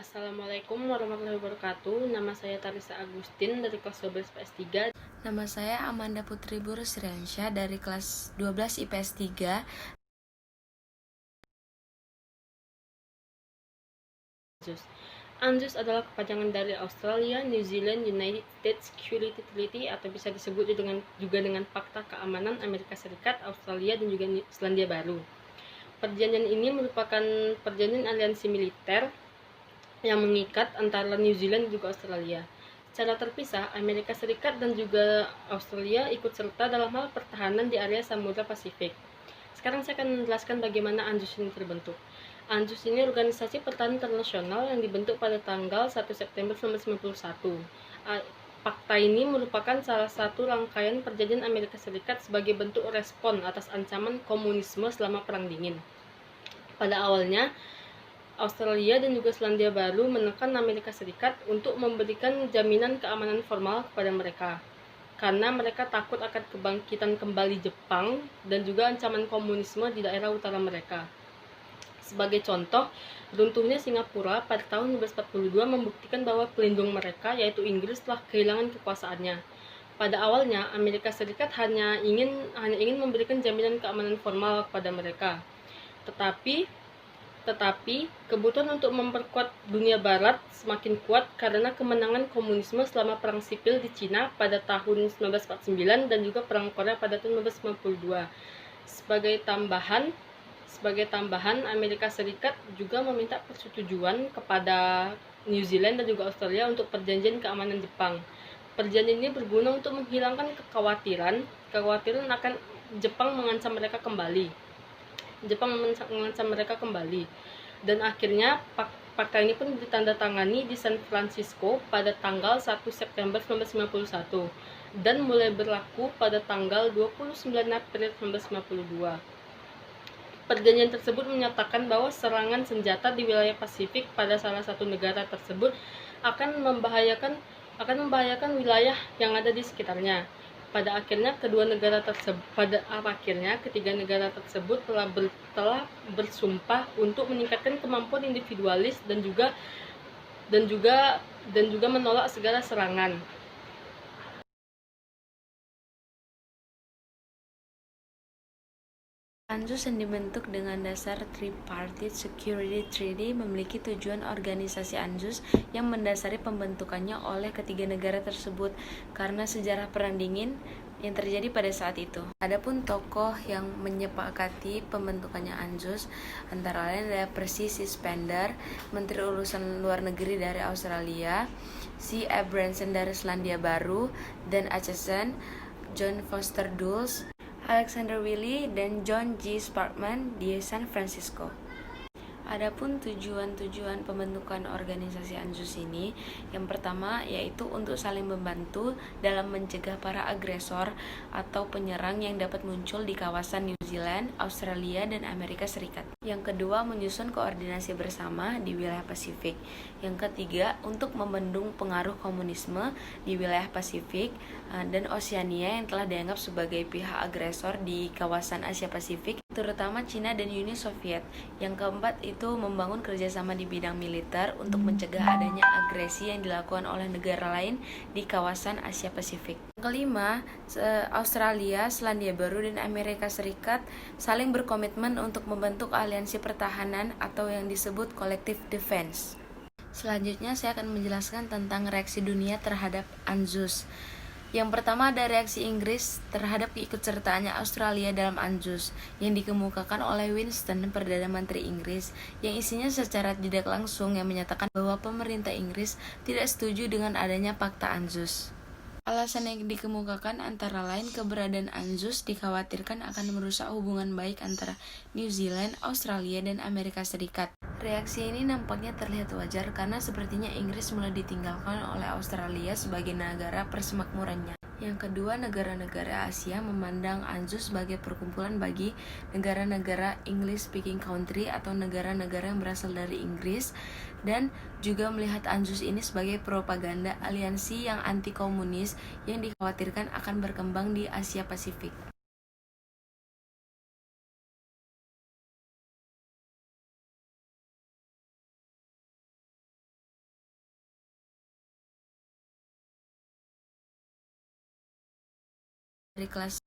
Assalamualaikum warahmatullahi wabarakatuh. Nama saya Tarisa Agustin dari kelas 12 PS3. Nama saya Amanda Putri Burusriansyah dari kelas 12 IPS 3. ANZUS adalah kepanjangan dari Australia, New Zealand, United States Security Treaty atau bisa disebut juga dengan Fakta Keamanan Amerika Serikat, Australia, dan juga Selandia Baru. Perjanjian ini merupakan perjanjian aliansi militer yang mengikat antara New Zealand dan juga Australia. Secara terpisah, Amerika Serikat dan juga Australia ikut serta dalam hal pertahanan di area Samudra Pasifik. Sekarang saya akan menjelaskan bagaimana ANZUS ini terbentuk. ANZUS ini organisasi pertahanan internasional yang dibentuk pada tanggal 1 September 1991. Fakta ini merupakan salah satu rangkaian perjanjian Amerika Serikat sebagai bentuk respon atas ancaman komunisme selama Perang Dingin. Pada awalnya, Australia dan juga Selandia Baru menekan Amerika Serikat untuk memberikan jaminan keamanan formal kepada mereka, karena mereka takut akan kebangkitan kembali Jepang dan juga ancaman komunisme di daerah utara mereka. Sebagai contoh, runtuhnya Singapura pada tahun 1942 membuktikan bahwa pelindung mereka, yaitu Inggris, telah kehilangan kekuasaannya. Pada awalnya, Amerika Serikat hanya ingin memberikan jaminan keamanan formal kepada mereka. Tetapi kebutuhan untuk memperkuat dunia barat semakin kuat karena kemenangan komunisme selama Perang Sipil di Cina pada tahun 1949 dan juga Perang Korea pada tahun 1992. Sebagai tambahan, Amerika Serikat juga meminta persetujuan kepada New Zealand dan juga Australia untuk perjanjian keamanan Jepang. Perjanjian ini berguna untuk menghilangkan kekhawatiran akan Jepang mengancam mereka kembali. Dan akhirnya fakta ini pun ditandatangani di San Francisco pada tanggal 1 September 1991 dan mulai berlaku pada tanggal 29 April 1992. Perjanjian tersebut menyatakan bahwa serangan senjata di wilayah Pasifik pada salah satu negara tersebut akan membahayakan wilayah yang ada di sekitarnya. Pada akhirnya ketiga negara tersebut telah bersumpah untuk meningkatkan kemampuan individualis dan juga menolak segala serangan. ANZUS yang dibentuk dengan dasar Tripartite Security Treaty memiliki tujuan. Organisasi ANZUS yang mendasari pembentukannya oleh ketiga negara tersebut karena sejarah Perang Dingin yang terjadi pada saat itu. Adapun tokoh yang menyepakati pembentukannya ANZUS antara lain adalah Percy Spender, Menteri Urusan Luar Negeri dari Australia, C. Abramson dari Selandia Baru, Dan Acheson, John Foster Dulles, Alexander Willey, dan John G. Sparkman di San Francisco. Adapun tujuan pembentukan organisasi ANZUS ini, yang pertama yaitu untuk saling membantu dalam mencegah para agresor atau penyerang yang dapat muncul di kawasan New Zealand, Australia, dan Amerika Serikat. Yang kedua, menyusun koordinasi bersama di wilayah Pasifik. Yang ketiga, untuk membendung pengaruh komunisme di wilayah Pasifik dan Oseania yang telah dianggap sebagai pihak agresor di kawasan Asia Pasifik, terutama Cina dan Uni Soviet. Yang keempat itu membangun kerjasama di bidang militer untuk mencegah adanya agresi yang dilakukan oleh negara lain di kawasan Asia Pasifik. Yang kelima, Australia, Selandia Baru, dan Amerika Serikat saling berkomitmen untuk membentuk aliansi pertahanan atau yang disebut collective defense. Selanjutnya saya akan menjelaskan tentang reaksi dunia terhadap ANZUS. Yang pertama ada reaksi Inggris terhadap keikutsertaannya Australia dalam ANZUS yang dikemukakan oleh Winston, Perdana Menteri Inggris, yang isinya secara tidak langsung yang menyatakan bahwa pemerintah Inggris tidak setuju dengan adanya Fakta ANZUS. Alasan yang dikemukakan antara lain keberadaan ANZUS dikhawatirkan akan merusak hubungan baik antara New Zealand, Australia, dan Amerika Serikat. Reaksi ini nampaknya terlihat wajar karena sepertinya Inggris mulai ditinggalkan oleh Australia sebagai negara persemakmurannya. Yang kedua, negara-negara Asia memandang ANZUS sebagai perkumpulan bagi negara-negara English speaking country atau negara-negara yang berasal dari Inggris, dan juga melihat ANZUS ini sebagai propaganda aliansi yang anti-komunis yang dikhawatirkan akan berkembang di Asia Pasifik. dari kelas